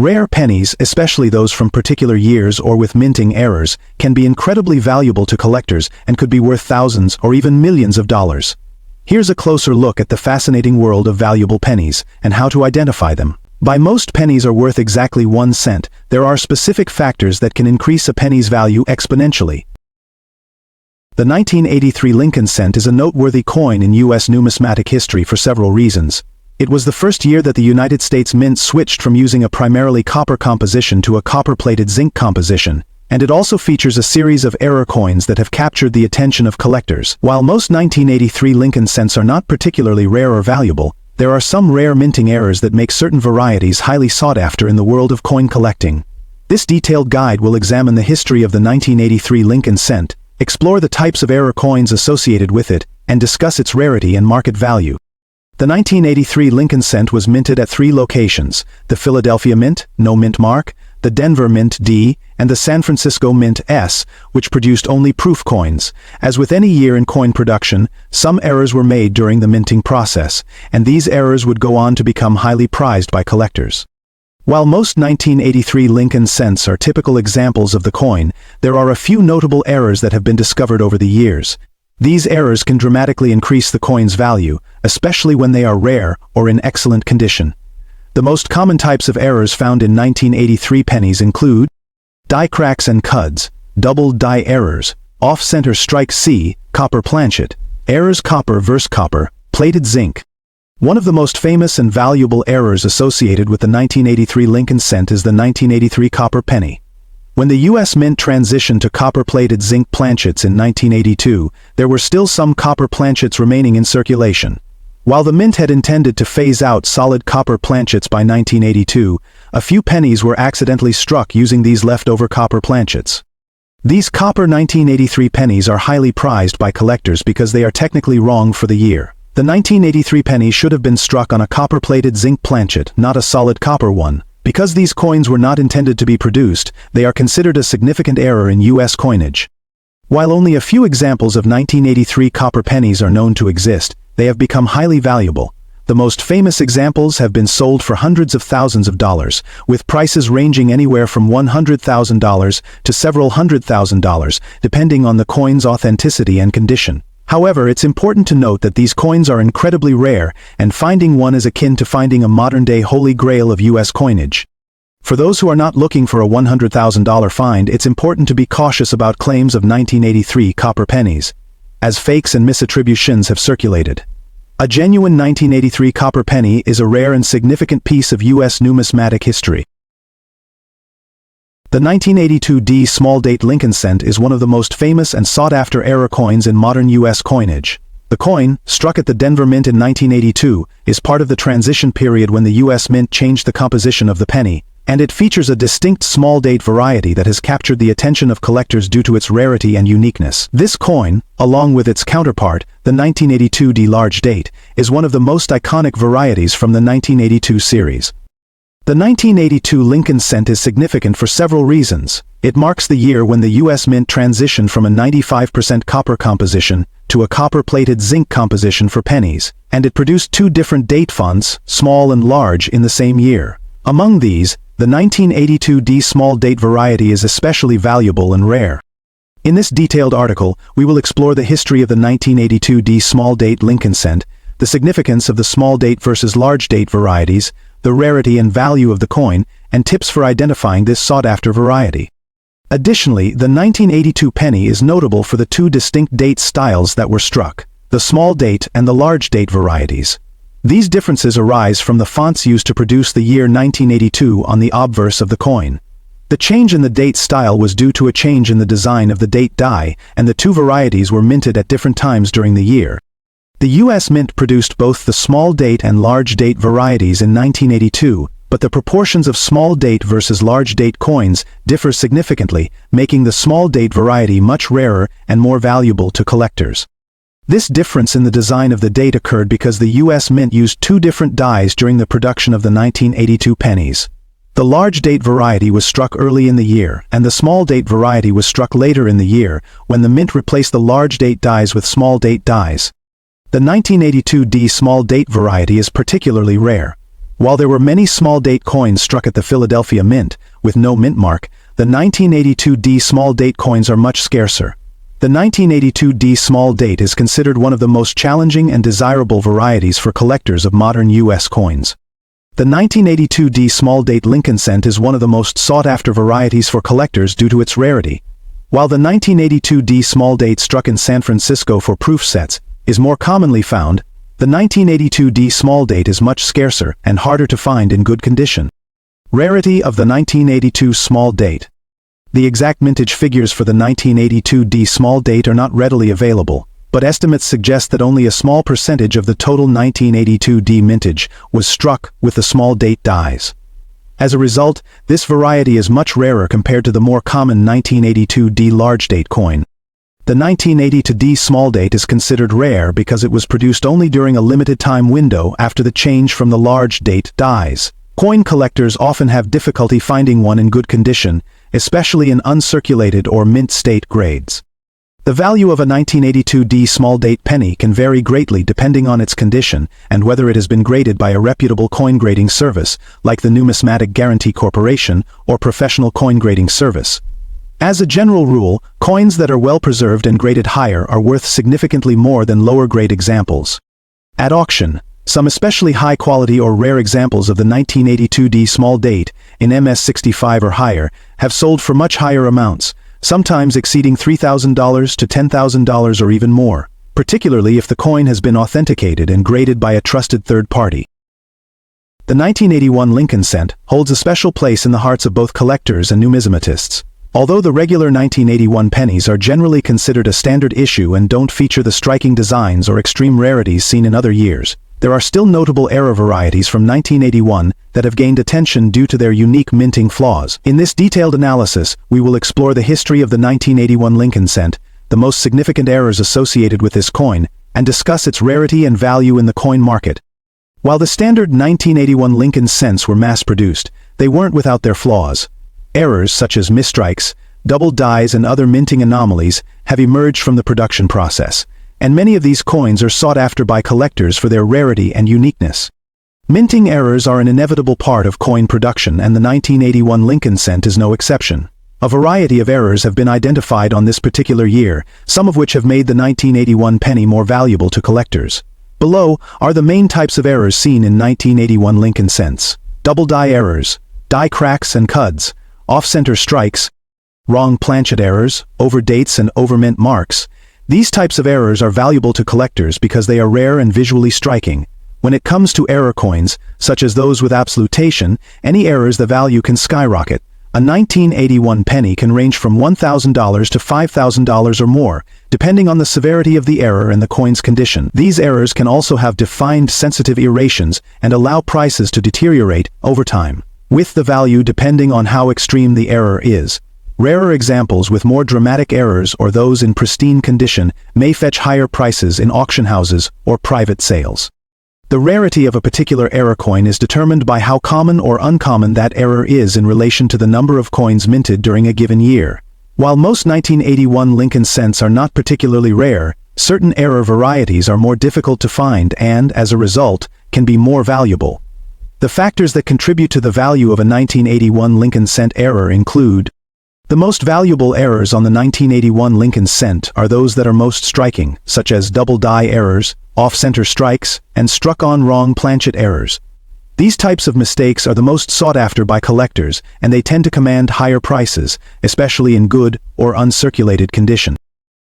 Rare pennies, especially those from particular years or with minting errors, can be incredibly valuable to collectors and could be worth thousands or even millions of dollars. Here's a closer look at the fascinating world of valuable pennies and how to identify them. While most pennies are worth exactly 1 cent, there are specific factors that can increase a penny's value exponentially. The 1983 Lincoln cent is a noteworthy coin in U.S. numismatic history for several reasons. It was the first year that the United States Mint switched from using a primarily copper composition to a copper-plated zinc composition, and it also features a series of error coins that have captured the attention of collectors. While most 1983 Lincoln cents are not particularly rare or valuable, there are some rare minting errors that make certain varieties highly sought after in the world of coin collecting. This detailed guide will examine the history of the 1983 Lincoln cent, explore the types of error coins associated with it, and discuss its rarity and market value. The 1983 Lincoln cent was minted at 3 locations: the Philadelphia Mint, no mint mark, the Denver Mint D, and the San Francisco Mint S, which produced only proof coins. As with any year in coin production, some errors were made during the minting process, and these errors would go on to become highly prized by collectors. While most 1983 Lincoln cents are typical examples of the coin, there are a few notable errors that have been discovered over the years. These errors can dramatically increase the coin's value, especially when they are rare or in excellent condition. The most common types of errors found in 1983 pennies include die cracks and cuds, double die errors, off-center strike C, copper planchet, errors copper versus copper, plated zinc. One of the most famous and valuable errors associated with the 1983 Lincoln cent is the 1983 copper penny. When the U.S. Mint transitioned to copper-plated zinc planchets in 1982, there were still some copper planchets remaining in circulation. While the Mint had intended to phase out solid copper planchets by 1982, a few pennies were accidentally struck using these leftover copper planchets. These copper 1983 pennies are highly prized by collectors because they are technically wrong for the year. The 1983 penny should have been struck on a copper-plated zinc planchet, not a solid copper one. Because these coins were not intended to be produced, they are considered a significant error in U.S. coinage. While only a few examples of 1983 copper pennies are known to exist, they have become highly valuable. The most famous examples have been sold for hundreds of thousands of dollars, with prices ranging anywhere from $100,000 to several $100,000, depending on the coin's authenticity and condition. However, it's important to note that these coins are incredibly rare, and finding one is akin to finding a modern-day holy grail of U.S. coinage. For those who are not looking for a $100,000 find, it's important to be cautious about claims of 1983 copper pennies, as fakes and misattributions have circulated. A genuine 1983 copper penny is a rare and significant piece of U.S. numismatic history. The 1982 D small date Lincoln cent is one of the most famous and sought-after error coins in modern U.S. coinage. The coin, struck at the Denver Mint in 1982, is part of the transition period when the U.S. Mint changed the composition of the penny, and it features a distinct small date variety that has captured the attention of collectors due to its rarity and uniqueness. This coin, along with its counterpart, the 1982 D large date, is one of the most iconic varieties from the 1982 series. The 1982 Lincoln cent is significant for several reasons. It marks the year when the U.S. Mint transitioned from a 95% copper composition to a copper-plated zinc composition for pennies, and it produced 2 different date fonts, small and large, in the same year. Among these, the 1982 D small date variety is especially valuable and rare. In this detailed article, we will explore the history of the 1982 D small date Lincoln cent, the significance of the small date versus large date varieties, the rarity and value of the coin, and tips for identifying this sought-after variety. Additionally, the 1982 penny is notable for the 2 distinct date styles that were struck, the small date and the large date varieties. These differences arise from the fonts used to produce the year 1982 on the obverse of the coin. The change in the date style was due to a change in the design of the date die, and the 2 varieties were minted at different times during the year. The U.S. Mint produced both the small date and large date varieties in 1982, but the proportions of small date versus large date coins differ significantly, making the small date variety much rarer and more valuable to collectors. This difference in the design of the date occurred because the U.S. Mint used 2 different dies during the production of the 1982 pennies. The large date variety was struck early in the year, and the small date variety was struck later in the year, when the Mint replaced the large date dies with small date dies. The 1982 D small date variety is particularly rare. While there were many small-date coins struck at the Philadelphia Mint, with no mint mark, the 1982D small-date coins are much scarcer. The 1982D small date is considered one of the most challenging and desirable varieties for collectors of modern U.S. coins. The 1982D small date Lincoln cent is one of the most sought-after varieties for collectors due to its rarity. While the 1982D small date struck in San Francisco for proof sets is more commonly found, the 1982D small date is much scarcer and harder to find in good condition. Rarity of the 1982 small date. The exact mintage figures for the 1982D small date are not readily available, but estimates suggest that only a small percentage of the total 1982D mintage was struck with the small date dies. As a result, this variety is much rarer compared to the more common 1982D large date coin. The 1982D small date is considered rare because it was produced only during a limited time window after the change from the large date dies. Coin collectors often have difficulty finding one in good condition, especially in uncirculated or mint state grades. The value of a 1982D small date penny can vary greatly depending on its condition and whether it has been graded by a reputable coin grading service, like the Numismatic Guarantee Corporation or Professional Coin Grading Service. As a general rule, coins that are well preserved and graded higher are worth significantly more than lower grade examples. At auction, some especially high-quality or rare examples of the 1982D small date, in MS65 or higher, have sold for much higher amounts, sometimes exceeding $3,000 to $10,000 or even more, particularly if the coin has been authenticated and graded by a trusted third party. The 1981 Lincoln cent holds a special place in the hearts of both collectors and numismatists. Although the regular 1981 pennies are generally considered a standard issue and don't feature the striking designs or extreme rarities seen in other years, there are still notable era varieties from 1981 that have gained attention due to their unique minting flaws. In this detailed analysis, we will explore the history of the 1981 Lincoln cent, the most significant errors associated with this coin, and discuss its rarity and value in the coin market. While the standard 1981 Lincoln cents were mass-produced, they weren't without their flaws. Errors such as misstrikes, double dies and other minting anomalies have emerged from the production process, and many of these coins are sought after by collectors for their rarity and uniqueness. Minting errors are an inevitable part of coin production, and the 1981 Lincoln cent is no exception. A variety of errors have been identified on this particular year, some of which have made the 1981 penny more valuable to collectors. Below are the main types of errors seen in 1981 Lincoln cents. Double die errors, die cracks and cuds, off-center strikes, wrong planchet errors, overdates and overmint marks. These types of errors are valuable to collectors because they are rare and visually striking. When it comes to error coins, such as those with absolutation, any errors the value can skyrocket. A 1981 penny can range from $1,000 to $5,000 or more, depending on the severity of the error and the coin's condition. These errors can also have defined sensitive errations and allow prices to deteriorate over time, with the value depending on how extreme the error is. Rarer examples with more dramatic errors or those in pristine condition may fetch higher prices in auction houses or private sales. The rarity of a particular error coin is determined by how common or uncommon that error is in relation to the number of coins minted during a given year. While most 1981 Lincoln cents are not particularly rare, certain error varieties are more difficult to find and, as a result, can be more valuable. The factors that contribute to the value of a 1981 Lincoln cent error include: the most valuable errors on the 1981 Lincoln cent are those that are most striking, such as double die errors, off-center strikes, and struck-on wrong planchet errors. These types of mistakes are the most sought after by collectors, and they tend to command higher prices, especially in good or uncirculated condition.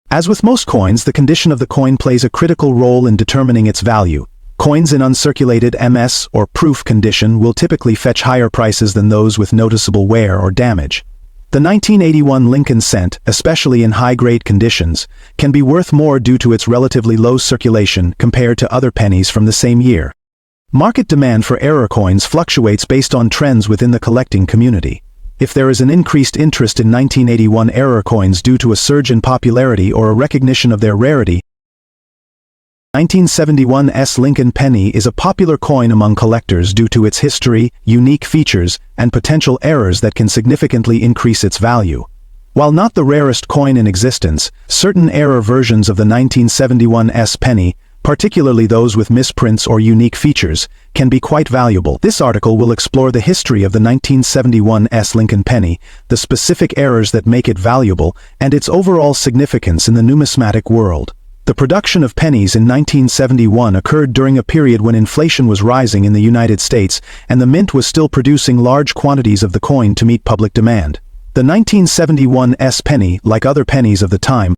As with most coins, the condition of the coin plays a critical role in determining its value. Coins in uncirculated MS or proof condition will typically fetch higher prices than those with noticeable wear or damage. The 1981 Lincoln cent, especially in high-grade conditions, can be worth more due to its relatively low circulation compared to other pennies from the same year. Market demand for error coins fluctuates based on trends within the collecting community. If there is an increased interest in 1981 error coins due to a surge in popularity or a recognition of their rarity, 1971's Lincoln penny is a popular coin among collectors due to its history, unique features, and potential errors that can significantly increase its value. While not the rarest coin in existence, certain error versions of the 1971's penny particularly those with misprints or unique features, can be quite valuable. This article will explore the history of the 1971 Lincoln penny, the specific errors that make it valuable, and its overall significance in the numismatic world. The production of pennies in 1971 occurred during a period when inflation was rising in the United States, and the mint was still producing large quantities of the coin to meet public demand. The 1971 penny, like other pennies of the time,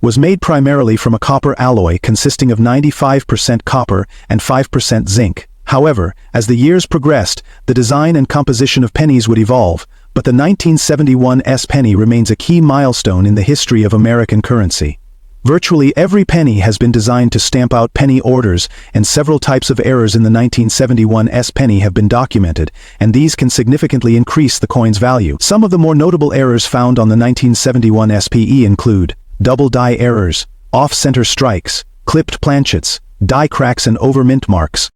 was made primarily from a copper alloy consisting of 95% copper and 5% zinc. However, as the years progressed, the design and composition of pennies would evolve, but the 1971 penny remains a key milestone in the history of American currency. Virtually every penny has been designed to stamp out penny orders, and several types of errors in the 1971 penny have been documented, and these can significantly increase the coin's value. Some of the more notable errors found on the 1971 SPE include double die errors, off-center strikes, clipped planchets, die cracks and over-mint marks.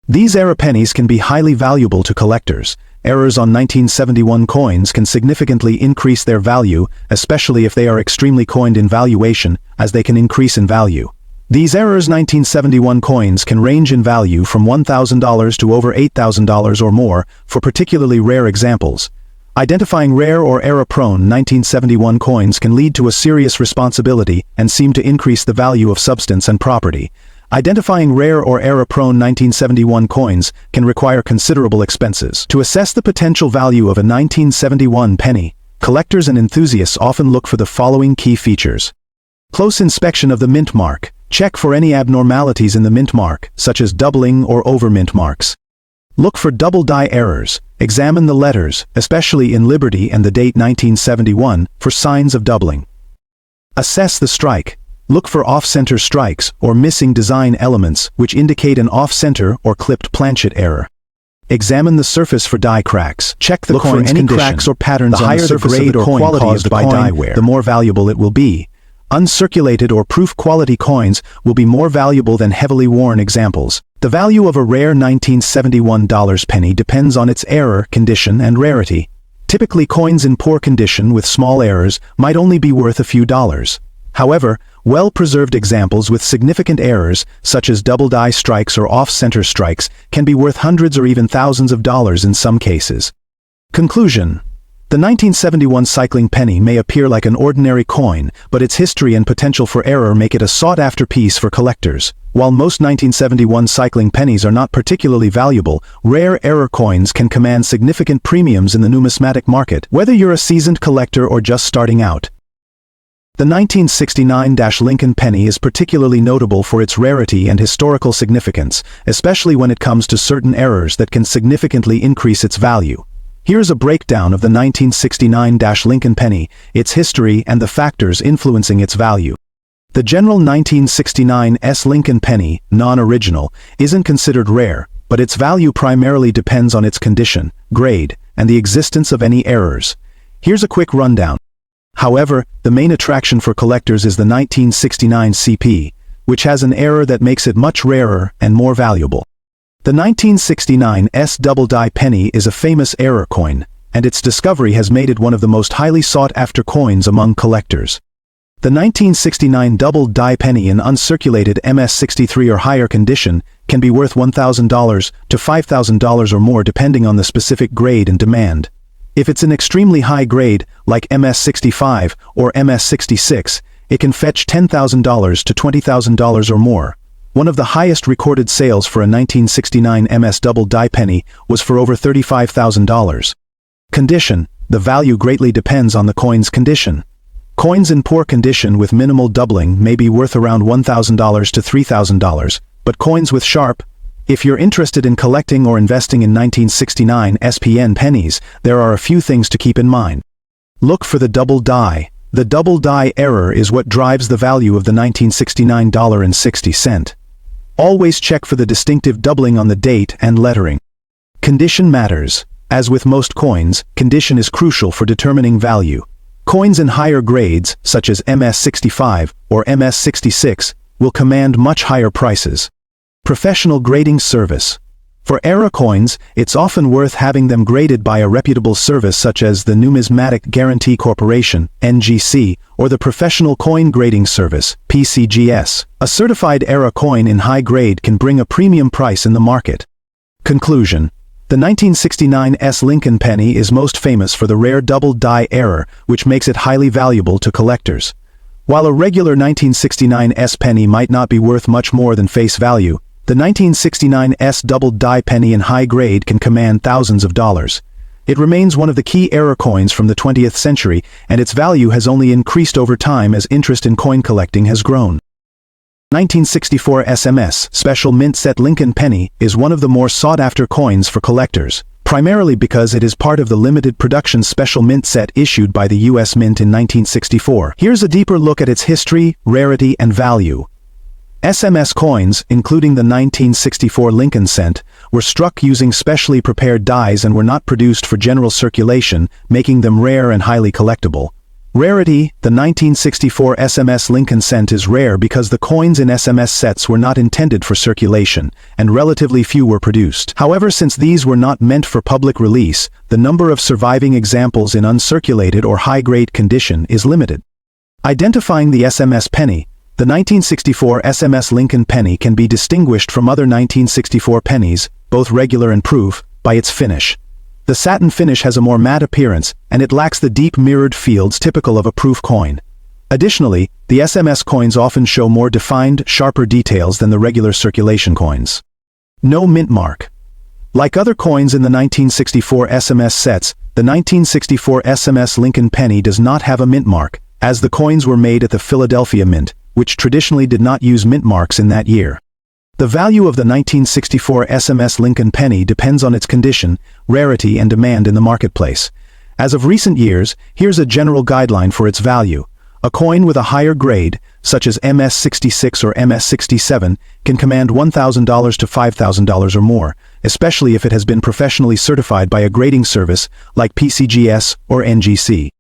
These error pennies can be highly valuable to collectors. Errors on 1971 coins can significantly increase their value, especially if they are extremely coined in valuation, as they can increase in value. These errors 1971 coins can range in value from $1,000 to over $8,000 or more for particularly rare examples. Identifying rare or error-prone 1971 coins can lead to a serious responsibility and seem to increase the value of substance and property. Identifying rare or error-prone 1971 coins can require considerable expenses. To assess the potential value of a 1971 penny, collectors and enthusiasts often look for the following key features. Close inspection of the mint mark. Check for any abnormalities in the mint mark, such as doubling or over-mint marks. Look for double die errors. Examine the letters, especially in Liberty and the date 1971, for signs of doubling. Assess the strike. Look for off-center strikes or missing design elements which indicate an off-center or clipped planchet error. Examine the surface for die cracks. Check the coin's condition. Look for any cracks or patterns on the surface of the coin caused by die wear. The more valuable it will be. Uncirculated or proof quality coins will be more valuable than heavily worn examples. The value of a rare 1971 penny depends on its error, condition, and rarity. Typically, coins in poor condition with small errors might only be worth a few dollars. However, well-preserved examples with significant errors, such as double die strikes or off-center strikes, can be worth hundreds or even thousands of dollars in some cases. Conclusion. The 1971 cycling penny may appear like an ordinary coin, but its history and potential for error make it a sought-after piece for collectors. While most 1971 cycling pennies are not particularly valuable, rare error coins can command significant premiums in the numismatic market, whether you're a seasoned collector or just starting out. The 1969 Lincoln penny is particularly notable for its rarity and historical significance, especially when it comes to certain errors that can significantly increase its value. Here's a breakdown of the 1969 Lincoln penny, its history and the factors influencing its value. The general 1969 Lincoln penny, non-original, isn't considered rare, but its value primarily depends on its condition, grade, and the existence of any errors. Here's a quick rundown. However, the main attraction for collectors is the 1969 CP, which has an error that makes it much rarer and more valuable. The 1969 double die penny is a famous error coin, and its discovery has made it one of the most highly sought-after coins among collectors. The 1969 double die penny in uncirculated MS63 or higher condition can be worth $1,000 to $5,000 or more depending on the specific grade and demand. If it's an extremely high grade, like MS65 or MS66, it can fetch $10,000 to $20,000 or more. One of the highest recorded sales for a 1969 MS double die penny was for over $35,000. Condition. The value greatly depends on the coin's condition. Coins in poor condition with minimal doubling may be worth around $1,000 to $3,000, but coins with sharp. If you're interested in collecting or investing in 1969 SPN pennies, there are a few things to keep in mind. Look for the double die. The double die error is what drives the value of the 1969 $1.60. Always check for the distinctive doubling on the date and lettering. Condition matters. As with most coins, condition is crucial for determining value. Coins in higher grades, such as MS65 or MS66, will command much higher prices. Professional grading service. For era coins, it's often worth having them graded by a reputable service such as the Numismatic Guarantee Corporation, NGC, or the Professional Coin Grading Service, PCGS. A certified era coin in high grade can bring a premium price in the market. Conclusion. The 1969 Lincoln Penny is most famous for the rare double die error, which makes it highly valuable to collectors. While a regular 1969 penny might not be worth much more than face value, the 1969 double die penny in high grade can command thousands of dollars. It remains one of the key era coins from the 20th century, and its value has only increased over time as interest in coin collecting has grown. 1964 SMS Special Mint Set Lincoln Penny is one of the more sought-after coins for collectors, primarily because it is part of the limited production special mint set issued by the U.S. Mint in 1964. Here's a deeper look at its history, rarity, and value. SMS coins, including the 1964 Lincoln cent, were struck using specially prepared dies and were not produced for general circulation, making them rare and highly collectible. Rarity. The 1964 SMS Lincoln cent is rare because the coins in SMS sets were not intended for circulation, and relatively few were produced. However, since these were not meant for public release, the number of surviving examples in uncirculated or high-grade condition is limited. Identifying the SMS penny. The 1964 SMS Lincoln Penny can be distinguished from other 1964 pennies, both regular and proof, by its finish. The satin finish has a more matte appearance, and it lacks the deep mirrored fields typical of a proof coin. Additionally, the SMS coins often show more defined, sharper details than the regular circulation coins. No mint mark. Like other coins in the 1964 SMS sets, the 1964 SMS Lincoln Penny does not have a mint mark, as the coins were made at the Philadelphia Mint, which traditionally did not use mint marks in that year. The value of the 1964 SMS Lincoln Penny depends on its condition, rarity, and demand in the marketplace. As of recent years, here's a general guideline for its value. A coin with a higher grade, such as MS-66 or MS-67, can command $1,000 to $5,000 or more, especially if it has been professionally certified by a grading service like PCGS or NGC.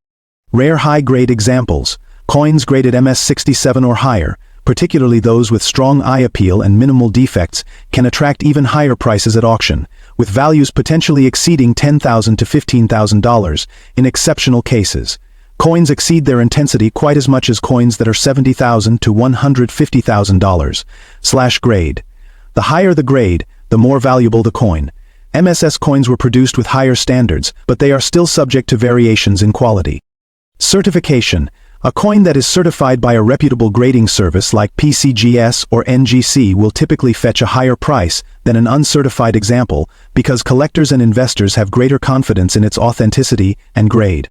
Rare high-grade examples. Coins graded MS-67 or higher, particularly those with strong eye appeal and minimal defects, can attract even higher prices at auction, with values potentially exceeding $10,000 to $15,000 in exceptional cases. Coins exceed their intensity quite as much as coins that are $70,000 to $150,000. Grade. The higher the grade, the more valuable the coin. MSS coins were produced with higher standards, but they are still subject to variations in quality. Certification. A coin that is certified by a reputable grading service like PCGS or NGC will typically fetch a higher price than an uncertified example because collectors and investors have greater confidence in its authenticity and grade.